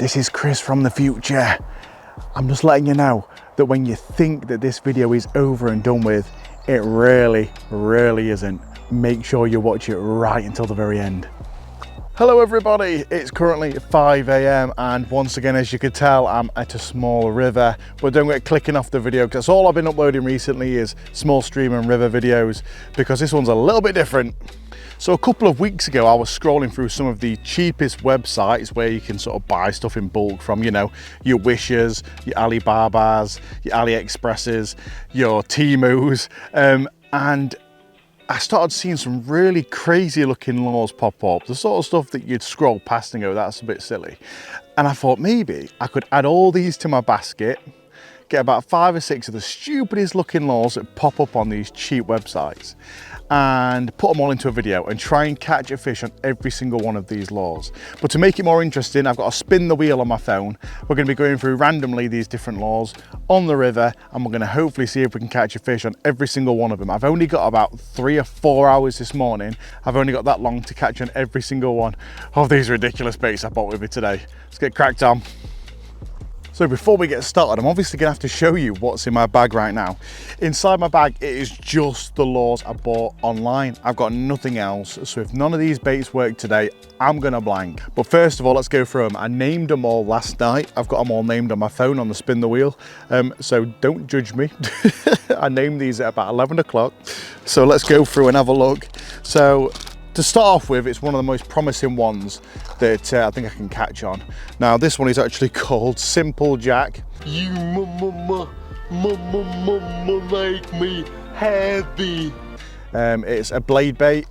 This is Chris from the future. I'm just letting you know that when you think that this video is over and done with, it really isn't. Make sure you watch it right until the very end. Hello everybody, it's currently 5 AM and once again, as you can tell, I'm at a small river, but don't get clicking off the video because that's all I've been uploading recently is small stream and river videos because this one's a little bit different. So a couple of weeks ago, I was scrolling through some of the cheapest websites where you can sort of buy stuff in bulk from, you know, your Wishes, your Alibabas, your AliExpresses, your Temus, and I started seeing some really crazy looking lures pop up, the sort of stuff that you'd scroll past and go, that's a bit silly. And I thought maybe I could add all these to my basket, get about 5 or 6 of the stupidest looking lures that pop up on these cheap websites and put them all into a video and try and catch a fish on every single one of these lures. But to make it more interesting, I've got to spin the wheel on my phone. We're going to be going through randomly these different lures on the river and we're going to hopefully see if we can catch a fish on every single one of them. I've only got about 3 or 4 hours this morning. I've only got that long to catch on every single one of these ridiculous baits I bought with me today. Let's get cracked on. So before we get started, I'm obviously gonna have to show you what's in my bag right now. Inside my bag, it is just the lures I bought online. I've got nothing else. So if none of these baits work today, I'm gonna blank. But first of all, let's go through them. I named them all last night. I've got them all named on my phone on the spin the wheel. So don't judge me. I named these at about 11 o'clock. So let's go through and have a look. So to start off with, it's one of the most promising ones that I think I can catch on. Now, this one is actually called Simple Jack. You like me heavy. It's a blade bait,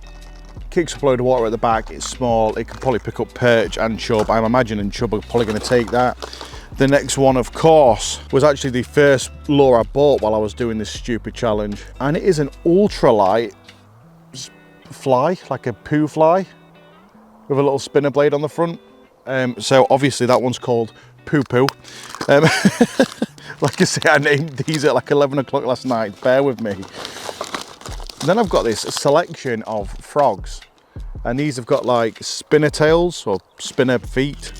kicks up a load of water at the back, it's small, it can probably pick up perch and chub. I'm imagining chub are probably going to take that. The next one, of course, was actually the first lure I bought while I was doing this stupid challenge. And it is an ultralight fly, like a poo fly with a little spinner blade on the front. So obviously that one's called Poo Poo. Like I say, I named these at like 11 o'clock last night, bear with me. And then I've got this selection of frogs and these have got like spinner tails or spinner feet,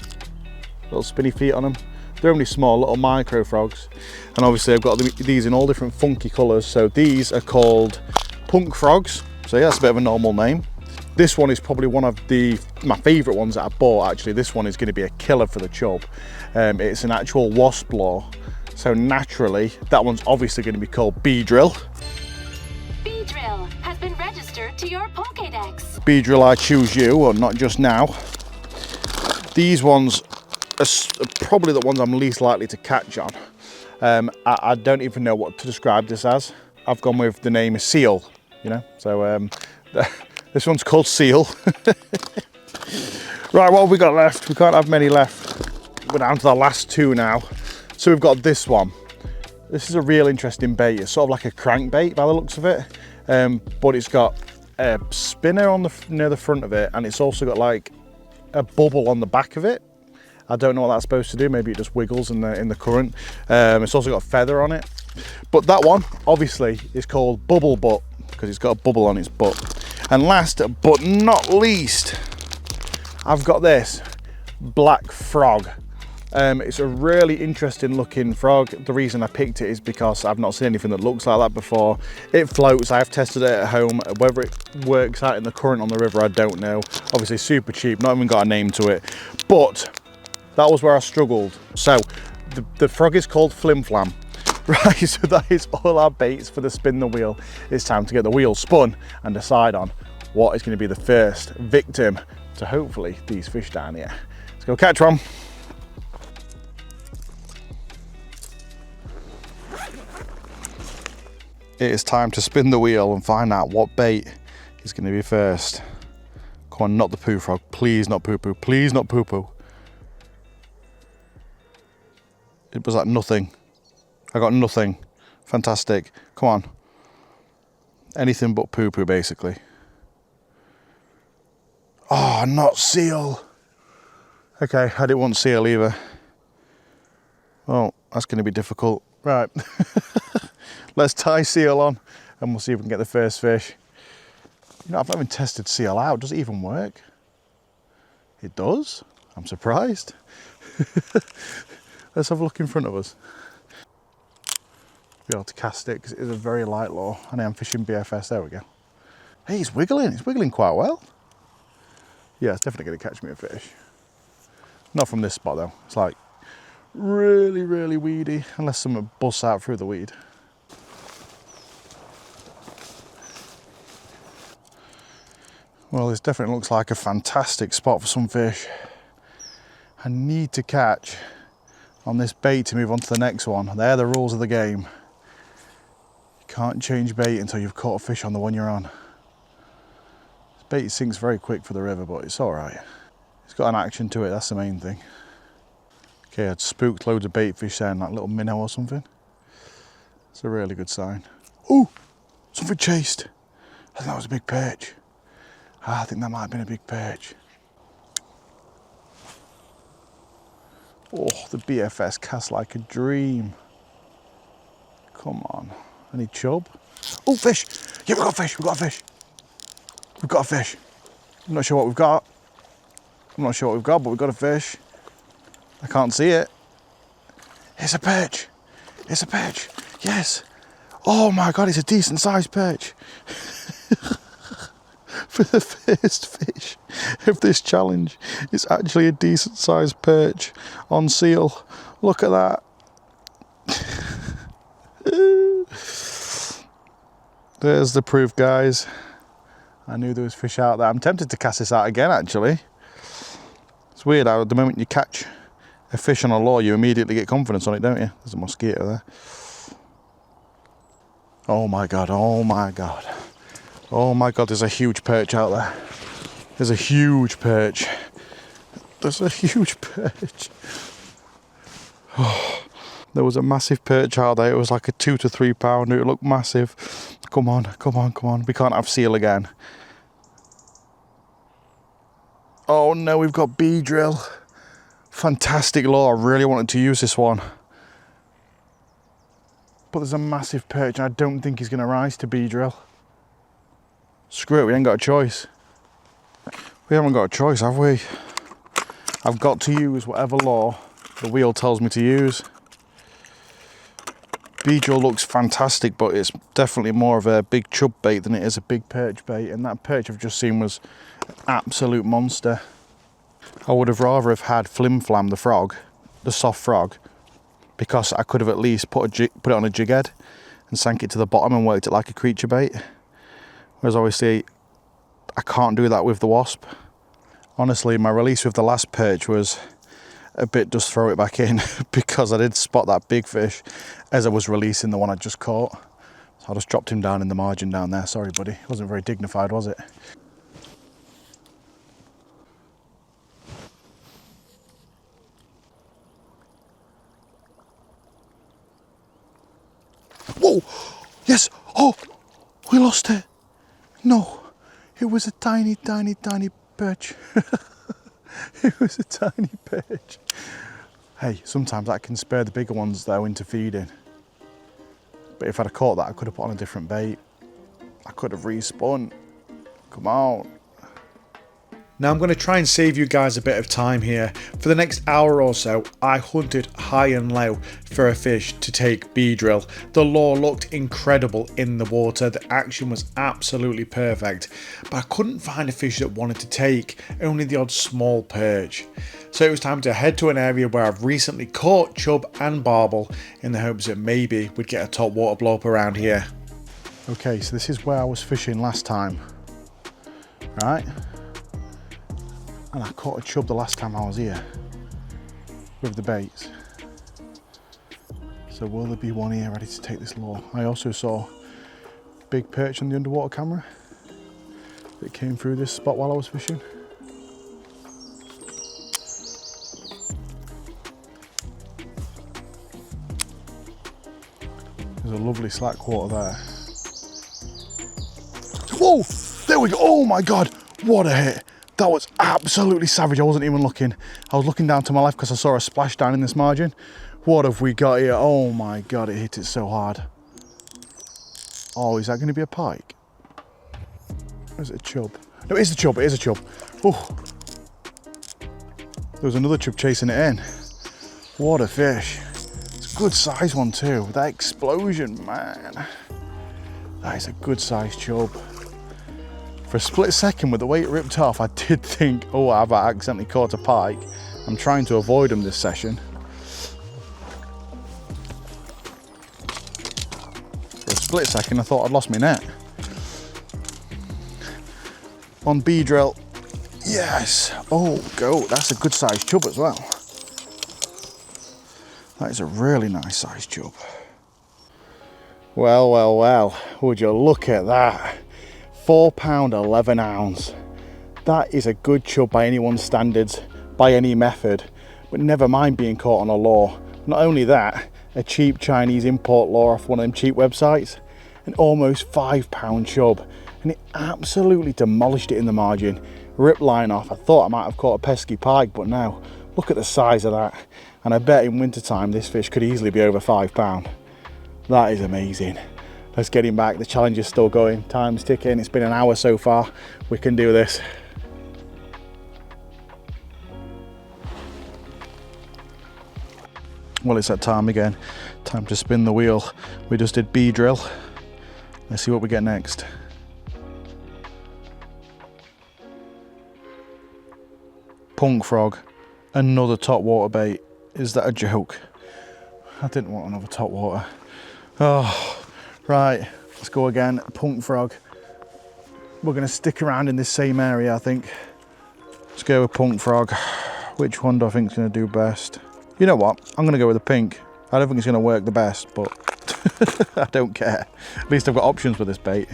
little spinny feet on them. They're only small little micro frogs, and obviously I've got these in all different funky colours. So these are called punk frogs. So yeah, that's a bit of a normal name. This one is probably one of my favourite ones that I bought actually. This one is going to be a killer for the chub. It's an actual wasp lure. So naturally, that one's obviously going to be called Beedrill. Beedrill has been registered to your Pokédex. Beedrill, I choose you, or not just now. These ones are probably the ones I'm least likely to catch on. I don't even know what to describe this as. I've gone with the name Seal. You know, so this one's called Seal. Right, what have we got left? We can't have many left. We're down to the last 2 now. So we've got this one. This is a real interesting bait. It's sort of like a crankbait by the looks of it, but it's got a spinner on near the front of it, and it's also got like a bubble on the back of it. I don't know what that's supposed to do. Maybe it just wiggles in the current. It's also got a feather on it. But that one, obviously, is called Bubble Butt, because it's got a bubble on its butt. And last but not least, I've got this black frog. It's a really interesting looking frog. The reason I picked it is because I've not seen anything that looks like that before. It floats. I've tested it at home. Whether it works out in the current on the river, I don't know. Obviously super cheap, not even got a name to it. But that was where I struggled. So the frog is called Flim Flam. Right, so that is all our baits for the spin the wheel. It's time to get the wheel spun and decide on what is going to be the first victim to hopefully these fish down here. Let's go catch one. It is time to spin the wheel and find out what bait is going to be first. Come on, not the poo frog. Please not poo poo. Please not poo poo. It was like nothing. I got nothing. Fantastic. Come on. Anything but poo poo, basically. Oh, not seal. Okay, I didn't want seal either. Well, that's going to be difficult. Right. Let's tie seal on and we'll see if we can get the first fish. You know, I've not even tested seal out. Does it even work? It does. I'm surprised. Let's have a look in front of us. Be able to cast it because it is a very light lure, and I am fishing BFS. There we go. Hey, it's wiggling. It's wiggling quite well. Yeah, it's definitely going to catch me a fish. Not from this spot though. It's like really, really weedy, unless someone busts out through the weed. Well, this definitely looks like a fantastic spot for some fish. I need to catch on this bait to move on to the next one. They're the rules of the game. You can't change bait until you've caught a fish on the one you're on. This bait sinks very quick for the river, but it's all right. It's got an action to it, that's the main thing. Okay, I'd spooked loads of bait fish there, like little minnow or something. It's a really good sign. Oh, something chased. I think that was a big perch. I think that might have been a big perch. Oh, the BFS cast like a dream. Come on. Any chub? Oh, fish! Yeah, we've got a fish, we've got a fish. We've got a fish. I'm not sure what we've got. I'm not sure what we've got, but we've got a fish. I can't see it. It's a perch. It's a perch. Yes. Oh my God, it's a decent sized perch. For the first fish of this challenge, it's actually a decent sized perch on seal. Look at that. There's the proof, guys. I knew there was fish out there. I'm tempted to cast this out again, actually. It's weird how the moment you catch a fish on a lure, you immediately get confidence on it, don't you? There's a mosquito there. Oh my God, oh my God. Oh my God, there's a huge perch out there. There's a huge perch. There's a huge perch. Oh, there was a massive perch out there. It was like a 2 to 3 pounder. It looked massive. Come on, come on, come on. We can't have seal again. Oh no, we've got B-drill. Fantastic lure. I really wanted to use this one. But there's a massive perch and I don't think he's going to rise to B-drill. Screw it, we ain't got a choice. We haven't got a choice, have we? I've got to use whatever lure the wheel tells me to use. B-drill looks fantastic, but it's definitely more of a big chub bait than it is a big perch bait, and that perch I've just seen was an absolute monster. I would have rather have had Flim Flam the frog, the soft frog, because I could have at least put it on a jig head and sank it to the bottom and worked it like a creature bait. Whereas obviously I can't do that with the wasp. Honestly, my release with the last perch was a bit just throw it back in because I did spot that big fish as I was releasing the one I just caught. So I just dropped him down in the margin down there. Sorry buddy, wasn't very dignified, was it? Whoa, yes, oh, we lost it. No, it was a tiny, tiny, tiny perch. It was a tiny perch. Hey, sometimes I can spare the bigger ones though into feeding. But if I'd have caught that, I could have put on a different bait. I could have respun. Come on. Now I'm going to try and save you guys a bit of time here. For the next hour or so, I hunted high and low for a fish to take B-drill. The lure looked incredible in the water. The action was absolutely perfect. But I couldn't find a fish that wanted to take, only the odd small perch. So it was time to head to an area where I've recently caught chub and barbel in the hopes that maybe we'd get a top water blow up around here. Okay, so this is where I was fishing last time, right? And I caught a chub the last time I was here with the baits. So will there be one here ready to take this lure? I also saw a big perch on the underwater camera that came through this spot while I was fishing. There's a lovely slack water there. Whoa, there we go. Oh my God, what a hit. That was absolutely savage. I wasn't even looking. I was looking down to my left because I saw a splash down in this margin. What have we got here? Oh my God, it hit it so hard. Oh, is that going to be a pike? Or is it a chub? No, it is a chub. It is a chub. Oh. There was another chub chasing it in. What a fish. It's a good size one too. That explosion, man. That is a good size chub. For a split second with the way it ripped off, I did think, oh, I've accidentally caught a pike. I'm trying to avoid them this session. For a split second, I thought I'd lost my net. On B drill, yes. Oh, go. That's a good sized chub as well. That is a really nice sized chub. Well, well, well, would you look at that? £4, 11 ounce. That is a good chub by anyone's standards, by any method, but never mind being caught on a lure. Not only that, a cheap Chinese import lure off one of them cheap websites, an almost £5 chub, and it absolutely demolished it in the margin. Ripped line off. I thought I might have caught a pesky pike, but now look at the size of that, and I bet in winter time this fish could easily be over £5. That is amazing. Let's get him back. The challenge is still going. Time's ticking. It's been an hour so far. We can do this. Well, it's that time again. Time to spin the wheel. We just did B drill. Let's see what we get next. Punk frog. Another top water bait. Is that a joke? I didn't want another top water. Oh. Right, let's go again. Punk frog. We're going to stick around in this same area, I think. Let's go with punk frog. Which one do I think is going to do best? You know what? I'm going to go with the pink. I don't think it's going to work the best, but I don't care. At least I've got options with this bait.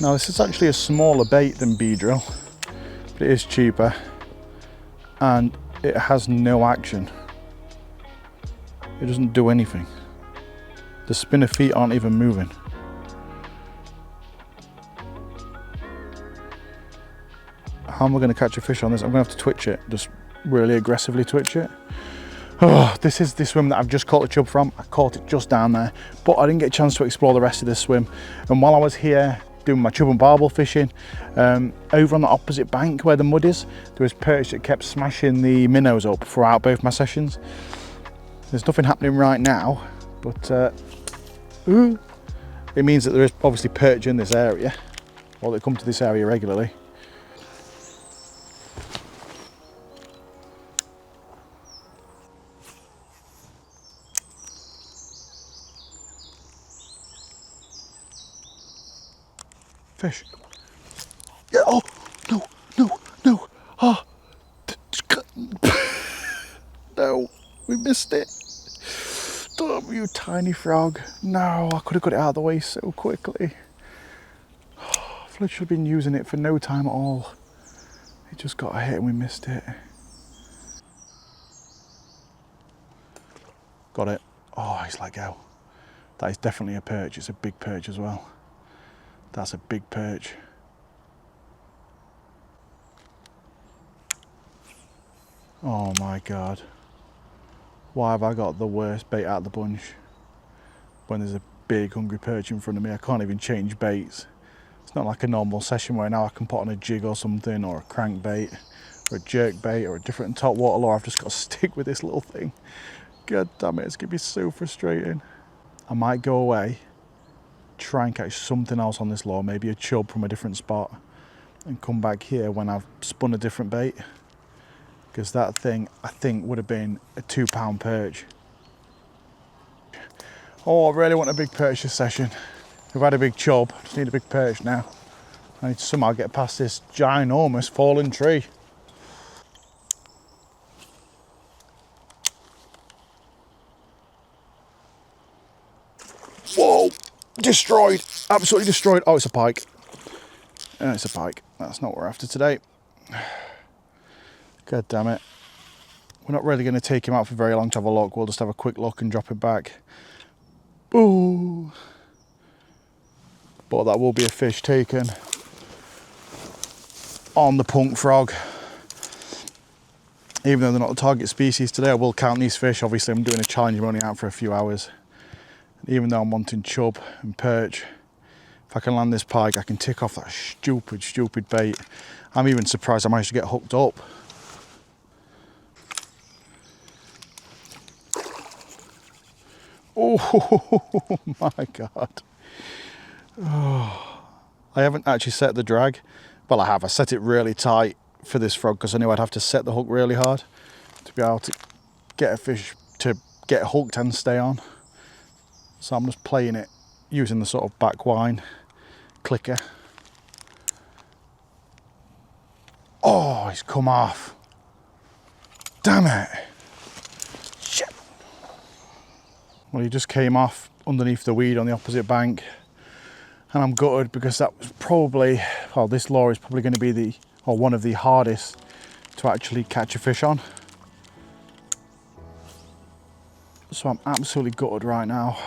Now, this is actually a smaller bait than B drill, but it is cheaper and it has no action. It doesn't do anything. The spinner feet aren't even moving. How am I going to catch a fish on this? I'm going to have to twitch it, just really aggressively twitch it. Oh, this is the swim that I've just caught the chub from. I caught it just down there, but I didn't get a chance to explore the rest of this swim. And while I was here doing my chub and barbel fishing, over on the opposite bank where the mud is, there was perch that kept smashing the minnows up throughout both my sessions. There's nothing happening right now, but it means that there is obviously perch in this area, or they come to this area regularly. Fish. Yeah, oh, no, no, no. Oh, no, we missed it. Damn you, tiny frog. No, I could have got it out of the way so quickly. I've literally been using it for no time at all. It just got a hit and we missed it. Got it. Oh, he's let go. That is definitely a perch. It's a big perch as well. That's a big perch. Oh my God. Why have I got the worst bait out of the bunch when there's a big hungry perch in front of me? I can't even change baits. It's not like a normal session where now I can put on a jig or something, or a crankbait, or a jerk bait, or a different top water lure. I've just got to stick with this little thing. God damn it, it's going to be so frustrating. I might go away, try and catch something else on this lure, maybe a chub from a different spot, and come back here when I've spun a different bait. Because that thing, I think, would have been a £2 perch. Oh, I really want a big perch this session. We've had a big chub, just need a big perch now. I need to somehow get past this ginormous fallen tree. Whoa, destroyed, absolutely destroyed. Oh, it's a pike. It's a pike, that's not what we're after today. God damn it. We're not really going to take him out for very long to have a look. We'll just have a quick look and drop it back. Ooh. But that will be a fish taken on the punk frog. Even though they're not the target species today, I will count these fish. Obviously, I'm doing a challenge. I'm only out for a few hours. And even though I'm wanting chub and perch, if I can land this pike, I can tick off that stupid bait. I'm even surprised I managed to get hooked up. Oh my God. Oh. I haven't actually set the drag. Well, I have. I set it really tight for this frog because I knew I'd have to set the hook really hard to be able to get a fish to get hooked and stay on. So I'm just playing it using the sort of back wind clicker. Oh, he's come off. Damn it. Shit. Well, he just came off underneath the weed on the opposite bank. And I'm gutted because that was probably, well, this lure is probably going to be one of the hardest to actually catch a fish on. So I'm absolutely gutted right now.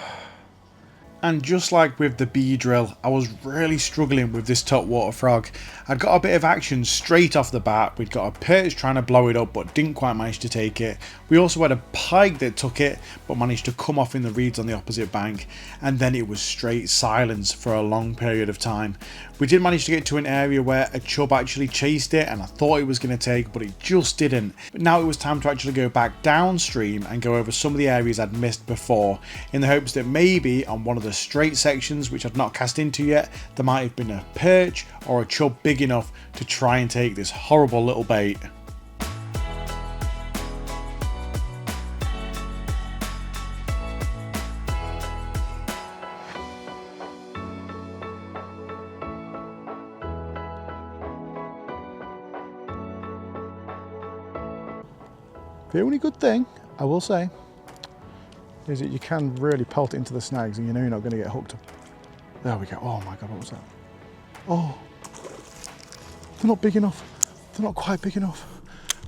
And just like with the bee drill, I was really struggling with this topwater frog. I got a bit of action straight off the bat. We'd got a perch trying to blow it up but didn't quite manage to take it. We also had a pike that took it but managed to come off in the reeds on the opposite bank. And then it was straight silence for a long period of time. We did manage to get to an area where a chub actually chased it and I thought it was going to take, but it just didn't. But now it was time to actually go back downstream and go over some of the areas I'd missed before, in the hopes that maybe on one of the straight sections which I'd not cast into yet, there might have been a perch or a chub big enough to try and take this horrible little bait. The only good thing, I will say, is that you can really pelt it into the snags and you know you're not going to get hooked up. There we go. Oh my God, what was that? Oh, they're not big enough. They're not quite big enough.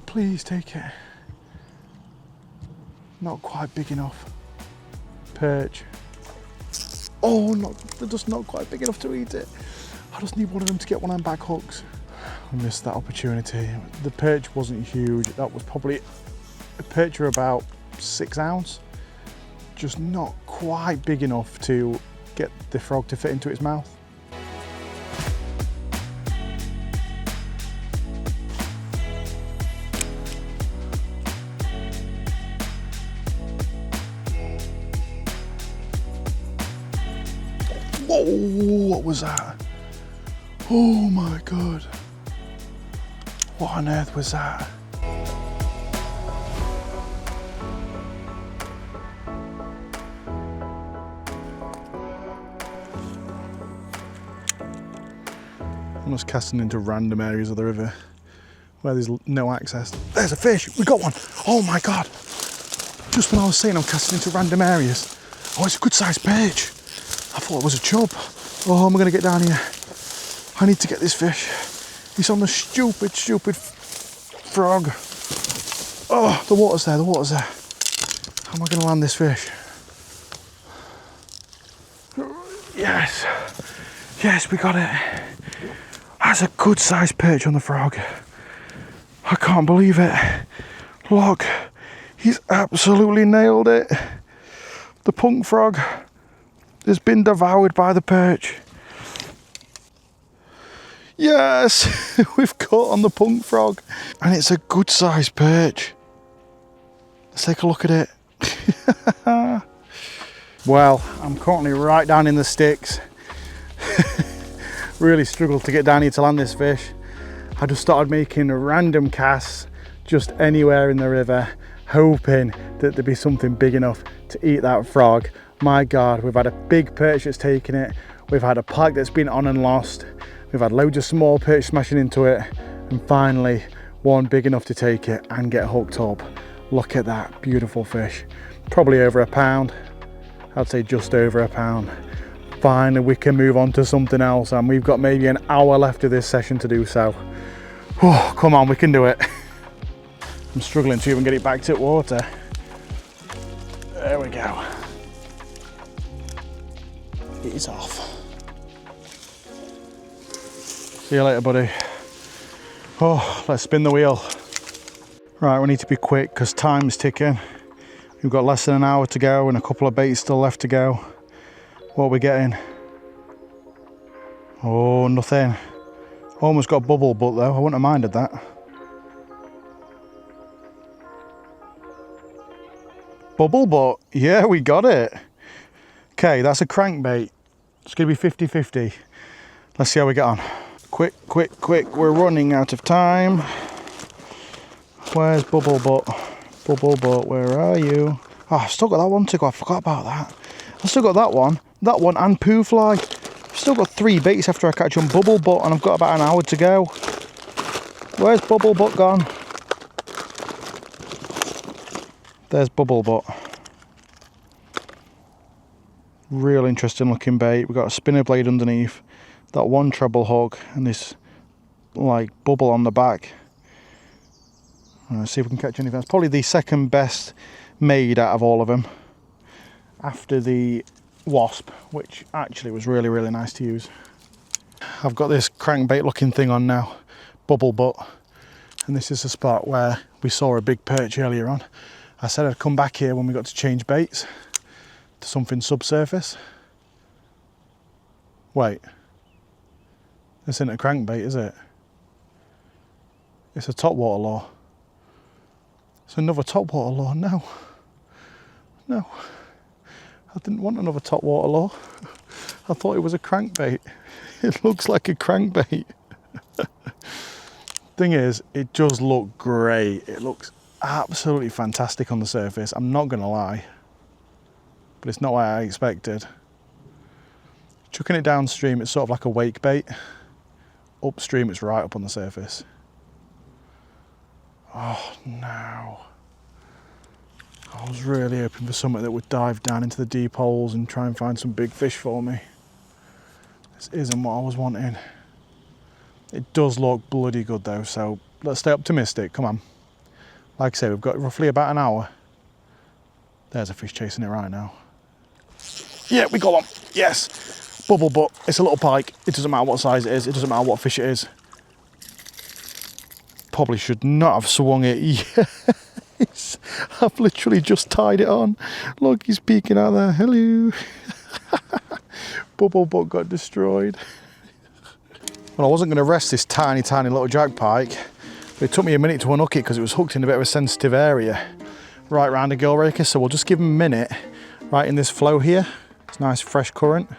Please take it. Not quite big enough. Perch. Oh, they're just not quite big enough to eat it. I just need one of them to get one of them back hooks. I missed that opportunity. The perch wasn't huge. That was probably a perch of about 6 ounce. Just not quite big enough to get the frog to fit into its mouth. Whoa, what was that? Oh my God. What on earth was that? I'm just casting into random areas of the river where there's no access. There's a fish, we got one. Oh my God. Just when I was saying I'm casting into random areas. Oh, it's a good sized perch. I thought it was a chub. Oh, I'm gonna get down here. I need to get this fish. He's on the stupid frog. Oh, the water's there, the water's there. How am I gonna land this fish? Yes, yes, we got it. That's a good sized perch on the frog. I can't believe it. Look, he's absolutely nailed it. The punk frog has been devoured by the perch. Yes, we've caught on the punk frog. And it's a good sized perch. Let's take a look at it. Well, I'm currently right down in the sticks. Really struggled to get down here to land this fish. I just started making random casts just anywhere in the river, hoping that there'd be something big enough to eat that frog. My God, we've had a big perch that's taken it. We've had a pike that's been on and lost. We've had loads of small perch smashing into it. And finally, one big enough to take it and get hooked up. Look at that beautiful fish. Probably over a pound. I'd say just over a pound. Finally, we can move on to something else, and we've got maybe an hour left of this session to do so. Oh, come on, we can do it. I'm struggling to even get it back to water. There we go. It is off. See you later, buddy. Oh, let's spin the wheel. Right, we need to be quick because time is ticking. We've got less than an hour to go and a couple of baits still left to go. What are we getting? Oh, nothing. Almost got a bubble butt though, I wouldn't have minded that. Bubble butt, yeah, we got it. Okay, that's a crankbait. It's gonna be 50-50. Let's see how we get on. Quick, quick, quick, we're running out of time. Where's Bubble Butt? Bubble Butt, where are you? Oh, I've still got that one to go, I forgot about that. I've still got that one and Poo Fly. I've still got 3 baits after I catch on Bubble Butt, and I've got about an hour to go. Where's Bubble Butt gone? There's Bubble Butt. Real interesting looking bait. We've got a spinner blade underneath, that one treble hook, and this like bubble on the back. Let's see if we can catch anything. It's probably the second best made out of all of them, after the Wasp, which actually was really, really nice to use. I've got this crankbait looking thing on now, Bubble Butt, and this is the spot where we saw a big perch earlier on. I said I'd come back here when we got to change baits to something subsurface. Wait, this isn't a crankbait, is it? It's a topwater lure. It's another topwater lure. No, no, I didn't want another topwater lure. I thought it was a crankbait. It looks like a crankbait. Thing is, it does look great. It looks absolutely fantastic on the surface, I'm not gonna lie, but it's not what I expected. Chucking it downstream, it's sort of like a wake bait. Upstream, it's right up on the surface. Oh no. I was really hoping for something that would dive down into the deep holes and try and find some big fish for me. This isn't what I was wanting. It does look bloody good though, so let's stay optimistic, come on. Like I say, we've got roughly about an hour. There's a fish chasing it right now. Yeah, we got one, yes. Bubble Butt, it's a little pike. It doesn't matter what size it is, it doesn't matter what fish it is. Probably should not have swung it. Yes, I've literally just tied it on. Look, he's peeking out there, hello. Bubble Butt got destroyed. Well, I wasn't gonna rest this tiny, tiny little jack pike. It took me a minute to unhook it because it was hooked in a bit of a sensitive area right round a gill raker, so we'll just give him a minute right in this flow here. It's nice fresh current,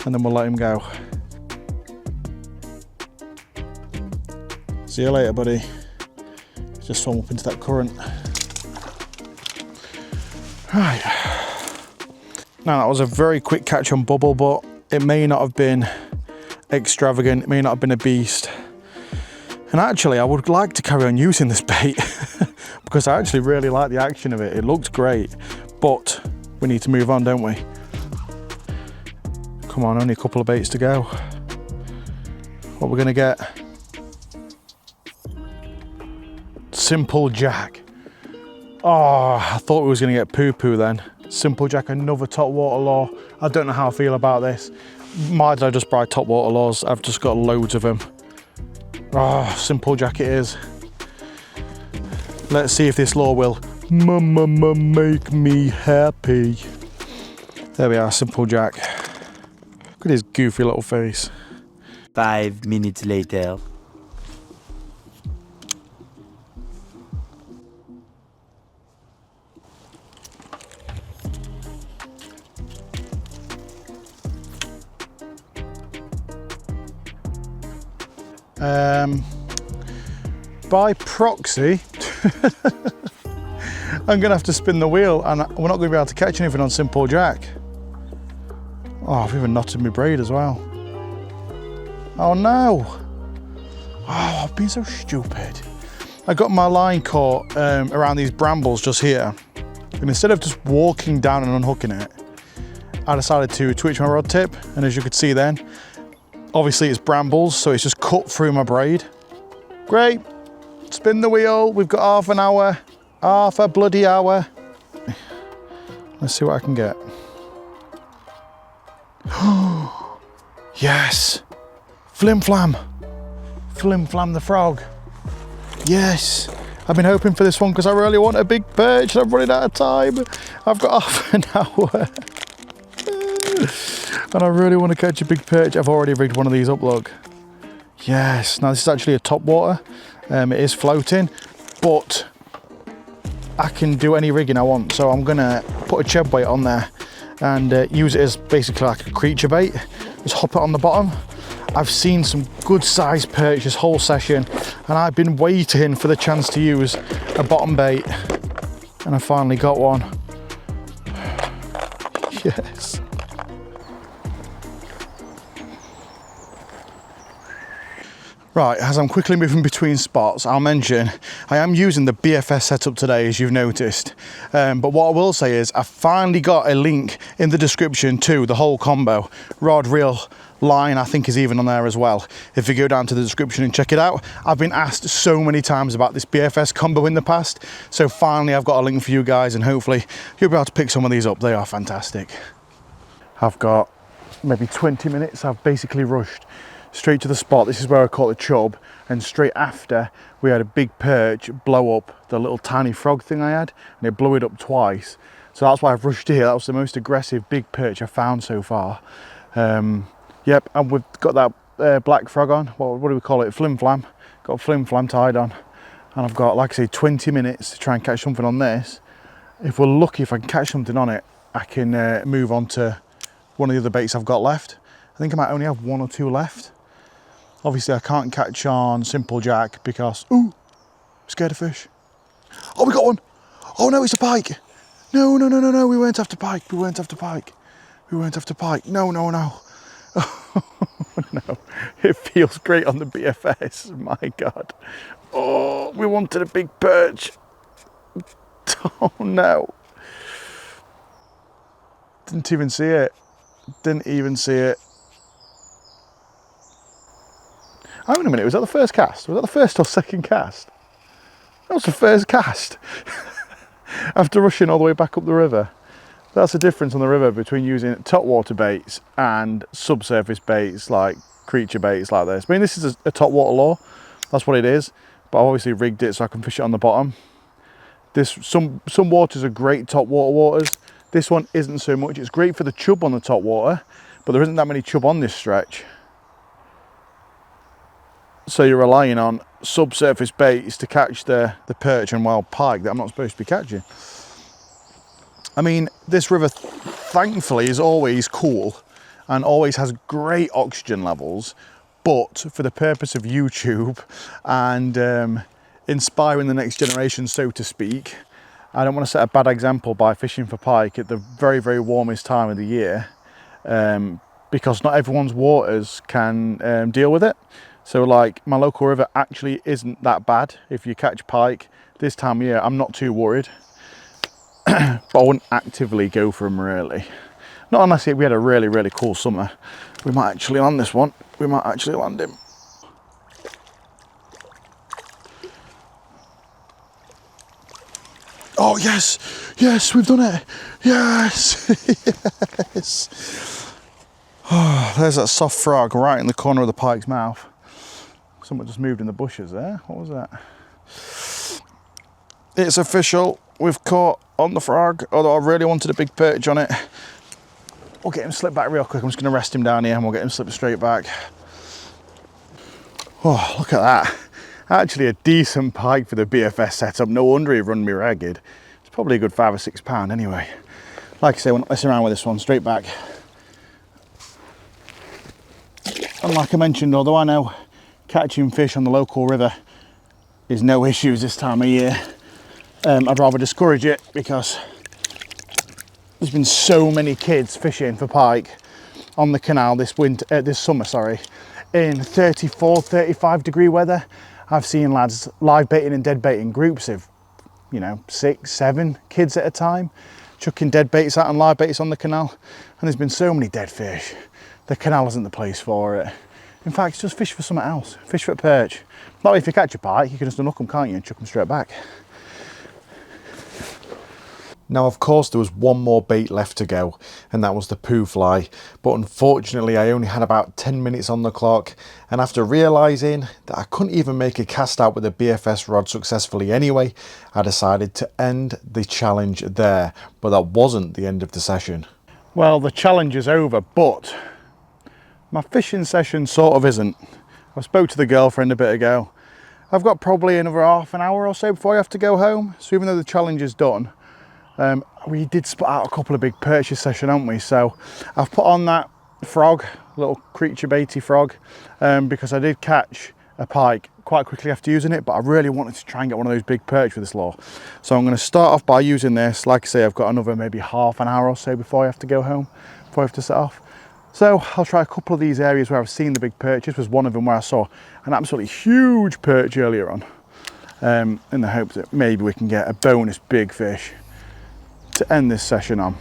and then we'll let him go. See you later, buddy. Just swam up into that current. Right. Now that was a very quick catch on Bubble Butt. It may not have been extravagant, it may not have been a beast. And actually, I would like to carry on using this bait because I actually really like the action of it. It looks great, but we need to move on, don't we? Come on, only a couple of baits to go. What we're gonna get? Simple Jack. Oh, I thought we was gonna get Poo Poo then. Simple Jack, another topwater lure. I don't know how I feel about this. Might as well just buy topwater lures. I've just got loads of them. Oh, Simple Jack it is. Let's see if this lure will make me happy. There we are, Simple Jack. Look at his goofy little face. 5 minutes later. By proxy, I'm gonna have to spin the wheel and we're not gonna be able to catch anything on Simple Jack. Oh, I've even knotted my braid as well. Oh no. Oh, I've been so stupid. I got my line caught around these brambles just here. And instead of just walking down and unhooking it, I decided to twitch my rod tip. And as you could see then, obviously it's brambles, so it's just cut through my braid. Great, spin the wheel. We've got half an hour, half a bloody hour. Let's see what I can get. Yes, Flim Flam. Flim Flam the frog. Yes, I've been hoping for this one because I really want a big perch and I'm running out of time. I've got half an hour. And I really want to catch a big perch. I've already rigged one of these up, look. Yes, now this is actually a topwater. It is floating, but I can do any rigging I want. So I'm gonna put a chub weight on there and use it as basically like a creature bait. Just hop it on the bottom. I've seen some good sized perch this whole session, and I've been waiting for the chance to use a bottom bait, and I finally got one. Yes. Right, as I'm quickly moving between spots, I'll mention I am using the BFS setup today, as you've noticed. But what I will say is I finally got a link in the description to the whole combo. Rod, reel, line, I think is even on there as well. If you go down to the description and check it out. I've been asked so many times about this BFS combo in the past. So finally I've got a link for you guys, and hopefully you'll be able to pick some of these up. They are fantastic. I've got maybe 20 minutes. I've basically rushed straight to the spot. This is where I caught the chub, and straight after we had a big perch blow up the little tiny frog thing I had, and it blew it up twice. So that's why I've rushed here. That was the most aggressive big perch I've found so far. Yep, and we've got that black frog on. What do we call it? Flim flam. Got a flim flam tied on, and I've got, like I say, 20 minutes to try and catch something on this. If we're lucky, if I can catch something on it, I can move on to one of the other baits I've got left. I think I might only have 1 or 2 left. Obviously I can't catch on Simple Jack because, ooh, scared of fish. Oh, we got one. Oh no, it's a pike. No, no, no, no, no, we weren't after pike. We weren't after pike. We weren't after pike. No, no, no. No, it feels great on the BFS, my God. Oh, we wanted a big perch. Oh no. Didn't even see it. Didn't even see it. Hang on a minute, was that the first cast? Was that the first or second cast? That was the first cast. After rushing all the way back up the river. That's the difference on the river between using top water baits and subsurface baits, like creature baits like this. I mean, this is a top water lure. That's what it is. But I've obviously rigged it so I can fish it on the bottom. Some waters are great top water waters. This one isn't so much. It's great for the chub on the top water, but there isn't that many chub on this stretch. So you're relying on subsurface baits to catch the perch and wild pike that I'm not supposed to be catching. I mean, this river thankfully is always cool and always has great oxygen levels, but for the purpose of YouTube and inspiring the next generation, so to speak, I don't want to set a bad example by fishing for pike at the very, very warmest time of the year, because not everyone's waters can deal with it. So like my local river actually isn't that bad. If you catch pike this time of year, I'm not too worried. But I wouldn't actively go for them really. Not unless we had a really, really cool summer. We might actually land this one. We might actually land him. Oh yes, yes, we've done it. Yes, yes. Oh, there's that soft frog right in the corner of the pike's mouth. Someone just moved in the bushes there. What was that? It's official. We've caught on the frog, although I really wanted a big perch on it. We'll get him slipped back real quick. I'm just going to rest him down here and we'll get him slipped straight back. Oh, look at that. Actually a decent pike for the BFS setup. No wonder he run me ragged. It's probably a good 5 or 6 pound anyway. Like I say, we're not messing around with this one. Straight back. And like I mentioned, although I know catching fish on the local river is no issues this time of year, I'd rather discourage it because there's been so many kids fishing for pike on the canal this summer, in 34, 35 degree weather. I've seen lads live baiting and dead baiting groups of, 6, 7 kids at a time, chucking dead baits out and live baits on the canal. And there's been so many dead fish. The canal isn't the place for it. In fact, just fish for something else. Fish for a perch. That way, if you catch a pike, you can just unhook them, can't you, and chuck them straight back. Now, of course, there was one more bait left to go, and that was the poo fly. But unfortunately, I only had about 10 minutes on the clock, and after realising that I couldn't even make a cast out with a BFS rod successfully anyway, I decided to end the challenge there. But that wasn't the end of the session. Well, the challenge is over, but my fishing session sort of isn't. I spoke to the girlfriend a bit ago. I've got probably another half an hour or so before I have to go home. So even though the challenge is done, We did spot out a couple of big perch this session, haven't we? So I've put on that frog, little creature baity frog, because I did catch a pike quite quickly after using it, but I really wanted to try and get one of those big perch with this lure. So I'm going to start off by using this. Like I say, I've got another maybe half an hour or so before I have to go home, before I have to set off. So I'll try a couple of these areas where I've seen the big perch. This was one of them where I saw an absolutely huge perch earlier on, in the hopes that maybe we can get a bonus big fish to end this session on.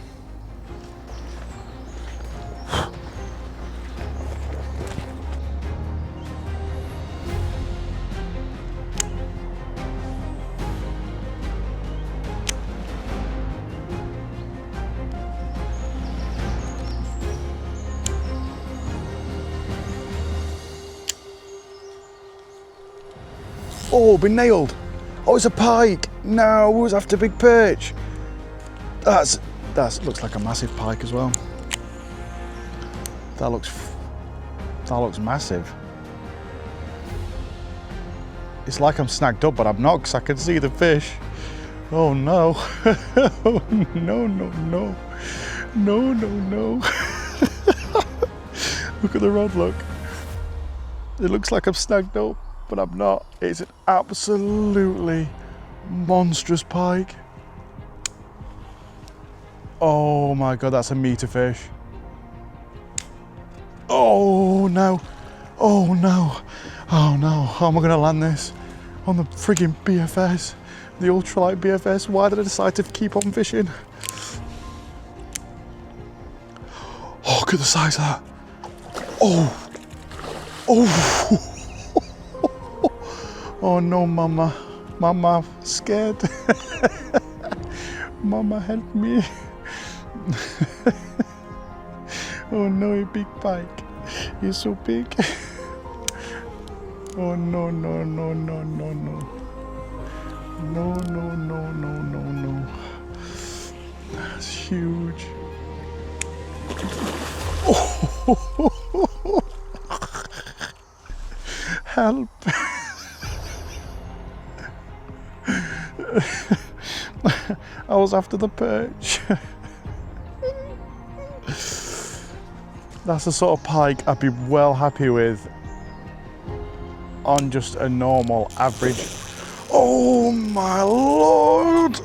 Oh, been nailed. Oh, it's a pike. No, it was after big perch. That looks like a massive pike as well. That looks massive. It's like I'm snagged up, but I'm not, because I can see the fish. Oh no. Oh, no, no, no. No, no, no. Look at the rod, look. It looks like I'm snagged up, but I'm not. It's an absolutely monstrous pike. Oh my God, that's a meter fish. Oh no. Oh no. Oh no. How am I gonna land this on the friggin' BFS? The ultralight BFS. Why did I decide to keep on fishing? Oh, look at the size of that. Oh. Oh. Oh no, mama. Mama, scared. Mama, help me. Oh no, a big pike. He's so big. Oh no, no, no, no, no, no. No, no, no, no, no, no. That's huge. Oh. Help. I was after the perch. That's the sort of pike I'd be well happy with on just a normal average. Oh my Lord!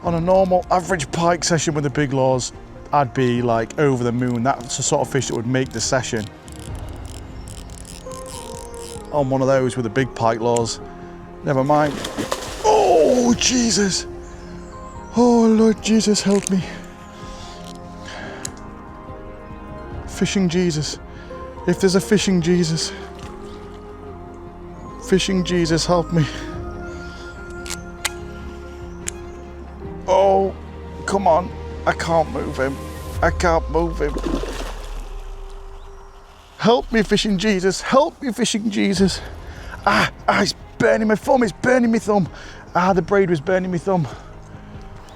On a normal average pike session with the big lures, I'd be like over the moon. That's the sort of fish that would make the session. On one of those with the big pike lures, never mind. Oh Jesus! Oh Lord Jesus, help me. Fishing Jesus. If there's a fishing Jesus. Fishing Jesus, help me. Oh, come on. I can't move him. I can't move him. Help me, fishing Jesus. Help me, fishing Jesus. Ah, it's burning my thumb. It's burning my thumb. Ah, the braid was burning my thumb.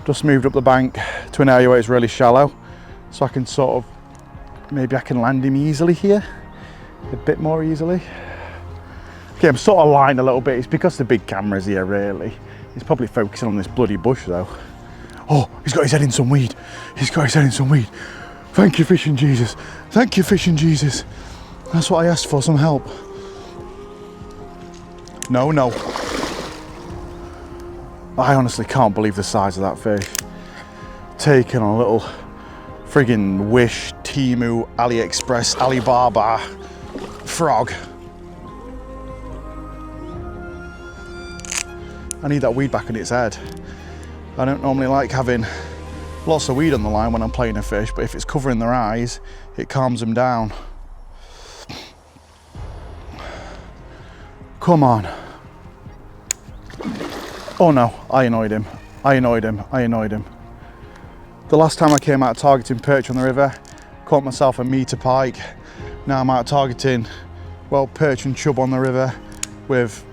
Just moved up the bank to an area where it's really shallow, so I can sort of, maybe I can land him easily here, a bit more easily. Okay, I'm sort of lying a little bit. It's because the big camera's here, really. He's probably focusing on this bloody bush, though. Oh, he's got his head in some weed. He's got his head in some weed. Thank you, fishing Jesus. Thank you, fishing Jesus. That's what I asked for, some help. No, no. I honestly can't believe the size of that fish. Taking a little friggin' Wish, Temu, AliExpress, Alibaba frog. I need that weed back in its head. I don't normally like having lots of weed on the line when I'm playing a fish, but if it's covering their eyes, it calms them down. Come on. Oh no, I annoyed him. I annoyed him. I annoyed him. The last time I came out targeting perch on the river, caught myself a meter pike. Now I'm out targeting, well, perch and chub on the river with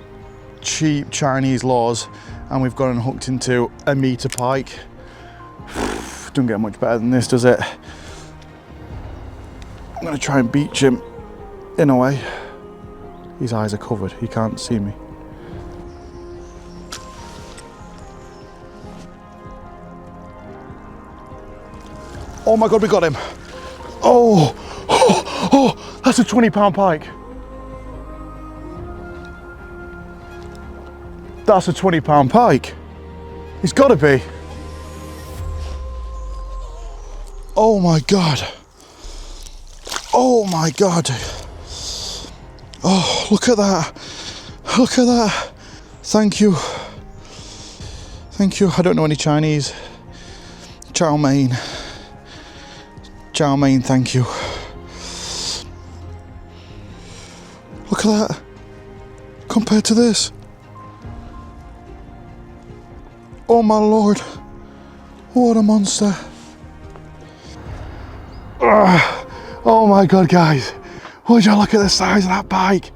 cheap Chinese lures, and we've gone and hooked into a meter pike. Doesn't get much better than this, does it? I'm gonna try and beach him in a way. His eyes are covered, he can't see me. Oh my God, we got him. Oh, oh, oh, that's a 20-pound pike. That's a 20-pound pike. It's gotta be. Oh my God. Oh my God. Oh, look at that. Look at that. Thank you. Thank you. I don't know any Chinese. Chow mein. Chow mein, thank you. Look at that. Compared to this. Oh my Lord. What a monster. Oh my God, guys. Would you look at the size of that pike?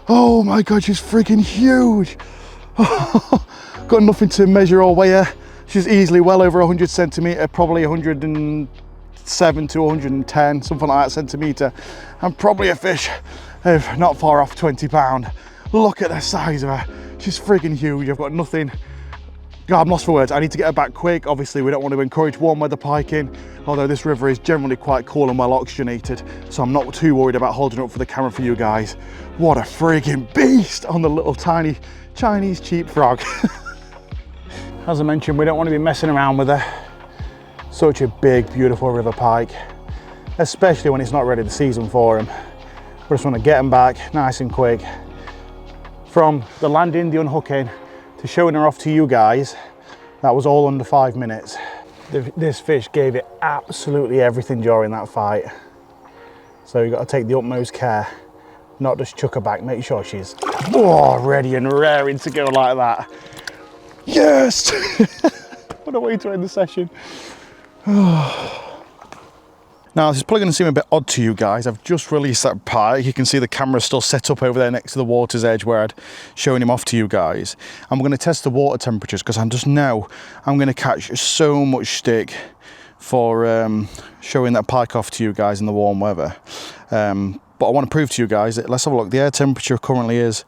Oh my God, she's freaking huge. Got nothing to measure or weigh her. She's easily well over 100 centimetre, probably 107 to 110, something like that centimetre. And probably a fish of not far off 20 pound. Look at the size of her. She's freaking huge. I've got nothing. God, I'm lost for words. I need to get her back quick. Obviously, we don't want to encourage warm weather piking, although this river is generally quite cool and well oxygenated, so I'm not too worried about holding up for the camera for you guys. What a freaking beast on the little tiny Chinese cheap frog. As I mentioned, we don't want to be messing around with her. Such a big, beautiful river pike, especially when it's not ready to season for him. We just want to get him back nice and quick. From the landing, the unhooking, to showing her off to you guys, that was all under 5 minutes. This fish gave it absolutely everything during that fight. So you've got to take the utmost care, not just chuck her back, make sure she's ready and raring to go like that. Yes! What a way to end the session. Now, this is probably going to seem a bit odd to you guys. I've just released that pike. You can see the camera's still set up over there next to the water's edge where I'd showing him off to you guys. I'm going to test the water temperatures because I just know I'm going to catch so much stick for showing that pike off to you guys in the warm weather. But I want to prove to you guys that, let's have a look. The air temperature currently is,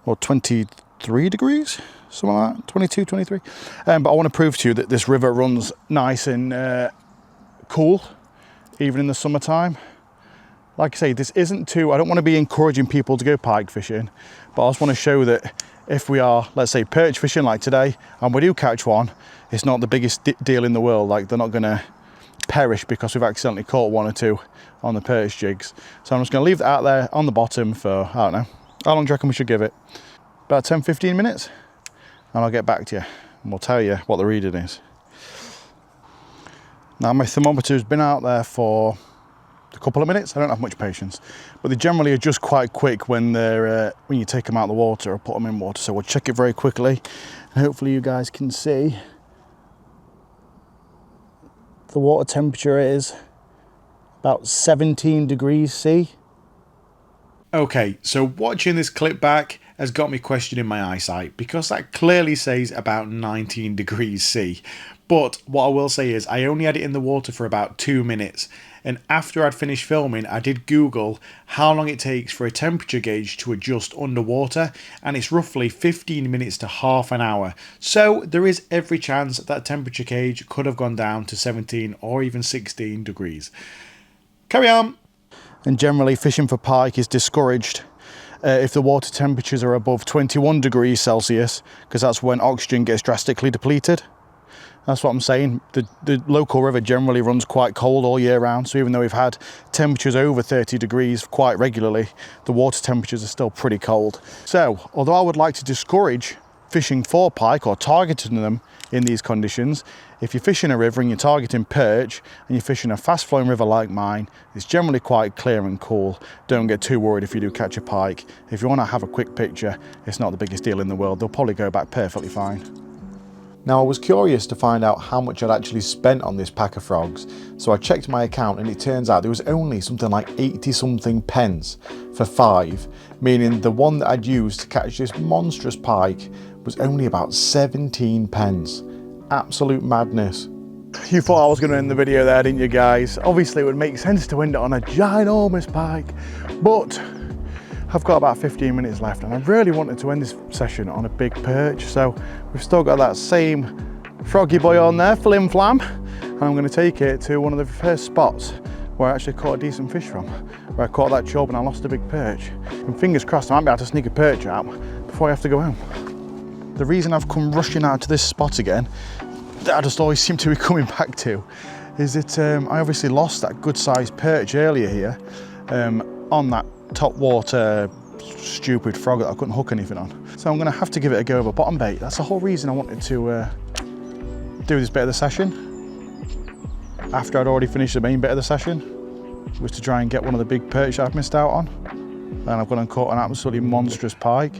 well, 23 degrees? Something like that, 22, 23. But I want to prove to you that this river runs nice and cool, even in the summertime. Like I say, this isn't too, I don't want to be encouraging people to go pike fishing, but I just want to show that if we are, let's say, perch fishing like today, and we do catch one, it's not the biggest deal in the world. Like, they're not going to perish because we've accidentally caught one or two on the perch jigs. So I'm just going to leave that out there on the bottom for, I don't know, how long do you reckon we should give it? About 10, 15 minutes? And I'll get back to you and we'll tell you what the reading is. Now, my thermometer's been out there for a couple of minutes. I don't have much patience, but they generally are just quite quick when they're when you take them out of the water or put them in water. So we'll check it very quickly, and hopefully you guys can see the water temperature is about 17 degrees C. Okay, so watching this clip back has got me questioning my eyesight, because that clearly says about 19 degrees C. But what I will say is I only had it in the water for about 2 minutes, and after I'd finished filming I did Google how long it takes for a temperature gauge to adjust underwater, and it's roughly 15 minutes to half an hour. So there is every chance that temperature gauge could have gone down to 17 or even 16 degrees. Carry on. And generally fishing for pike is discouraged if the water temperatures are above 21 degrees Celsius, because that's when oxygen gets drastically depleted. That's what I'm saying. The local river generally runs quite cold all year round, so even though we've had temperatures over 30 degrees quite regularly, the water temperatures are still pretty cold. So, although I would like to discourage fishing for pike or targeting them in these conditions, if you're fishing a river and you're targeting perch and you're fishing a fast flowing river like mine, it's generally quite clear and cool. Don't get too worried if you do catch a pike. If you want to have a quick picture, it's not the biggest deal in the world. They'll probably go back perfectly fine. Now, I was curious to find out how much I'd actually spent on this pack of frogs, so I checked my account and it turns out there was only something like 80 something pence for 5, meaning the one that I'd used to catch this monstrous pike was only about 17 pence. Absolute madness. You thought I was going to end the video there, didn't you guys? Obviously it would make sense to end it on a ginormous pike, but I've got about 15 minutes left and I really wanted to end this session on a big perch. So we've still got that same froggy boy on there, flim flam, and I'm going to take it to one of the first spots where I actually caught a decent fish from, where I caught that chub and I lost a big perch. And fingers crossed I might be able to sneak a perch out before I have to go home. The reason I've come rushing out to this spot again, that I just always seem to be coming back to, is that I obviously lost that good sized perch earlier here on that top water stupid frog that I couldn't hook anything on. So I'm going to have to give it a go with a bottom bait. That's the whole reason I wanted to do this bit of the session. After I'd already finished the main bit of the session, was to try and get one of the big perch I've missed out on. And I've gone and caught an absolutely monstrous pike.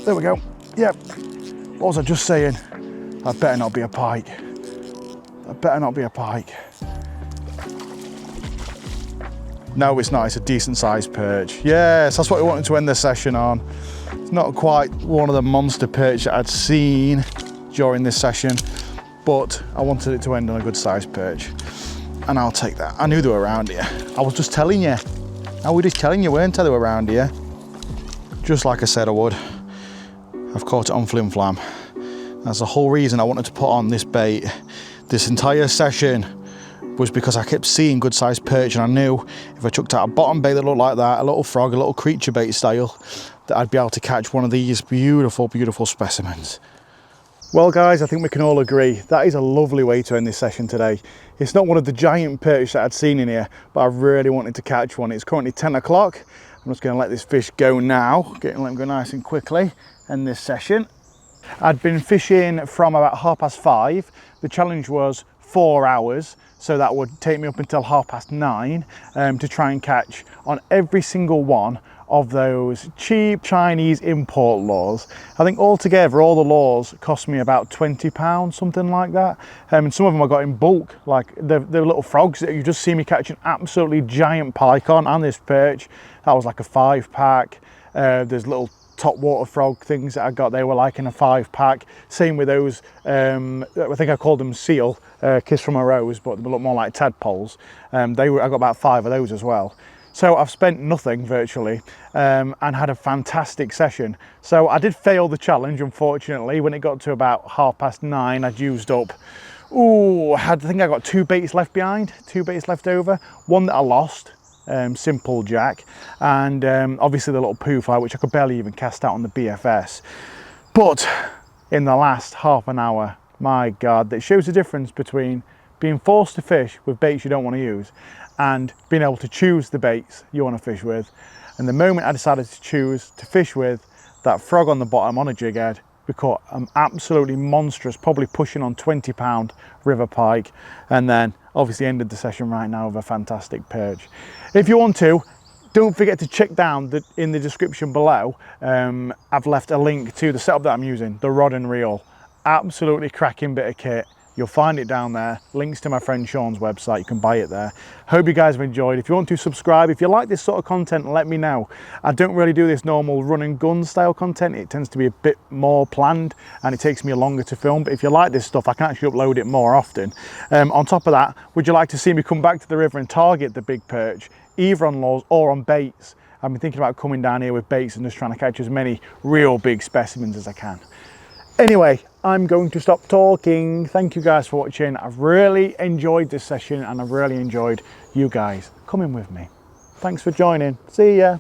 There we go. Yep. What was I just saying? That better not be a pike. That better not be a pike. No, it's not. It's a decent sized perch. Yes, that's what we wanted to end the session on. It's not quite one of the monster perch that I'd seen during this session, but I wanted it to end on a good sized perch. And I'll take that. I knew they were around here. I was just telling you. I was just telling you, weren't I, they were around here? Just like I said I would. I've caught it on flim flam. That's the whole reason I wanted to put on this bait. This entire session was because I kept seeing good sized perch, and I knew if I chucked out a bottom bait that looked like that, a little frog, a little creature bait style, that I'd be able to catch one of these beautiful, beautiful specimens. Well guys, I think we can all agree that is a lovely way to end this session today. It's not one of the giant perch that I'd seen in here, but I really wanted to catch one. It's currently 10 o'clock. I'm just going to let this fish go now, let him go nice and quickly, end this session. I'd been fishing from about 5:30. The challenge was 4 hours, so that would take me up until 9:30 to try and catch on every single one of those cheap Chinese import lures. I think altogether all the lures cost me about £20, something like that. And some of them I got in bulk, like the little frogs that you just see me catching absolutely giant pike on, and this perch, that was like a 5-pack. There's little top water frog things that I got, they were like in a 5-pack. Same with those, I think I called them seal, kiss from a rose, but they look more like tadpoles. I got about 5 of those as well. So I've spent nothing virtually and had a fantastic session. So I did fail the challenge, unfortunately. When it got to about 9:30, I'd used up, I think I got 2 baits left behind, 2 baits left over. One that I lost, simple jack, and obviously the little poo fly, which I could barely even cast out on the BFS. But in the last half an hour, my God, that shows the difference between being forced to fish with baits you don't want to use and being able to choose the baits you want to fish with. And the moment I decided to choose to fish with that frog on the bottom on a jig head, we caught an absolutely monstrous, probably pushing on 20-pound river pike, and then obviously ended the session right now with a fantastic perch. If you want to, don't forget to check down in the description below. I've left a link to the setup that I'm using, the rod and reel. Absolutely cracking bit of kit. You'll find it down there. Links to my friend Sean's website, you can buy it there. Hope you guys have enjoyed. If you want to subscribe, if you like this sort of content, let me know. I don't really do this normal run and gun style content. It tends to be a bit more planned and it takes me longer to film. But if you like this stuff, I can actually upload it more often. On top of that, would you like to see me come back to the river and target the big perch, either on lures or on baits? I've been thinking about coming down here with baits and just trying to catch as many real big specimens as I can. Anyway, I'm going to stop talking. Thank you guys for watching. I've really enjoyed this session and I've really enjoyed you guys coming with me. Thanks for joining. See ya.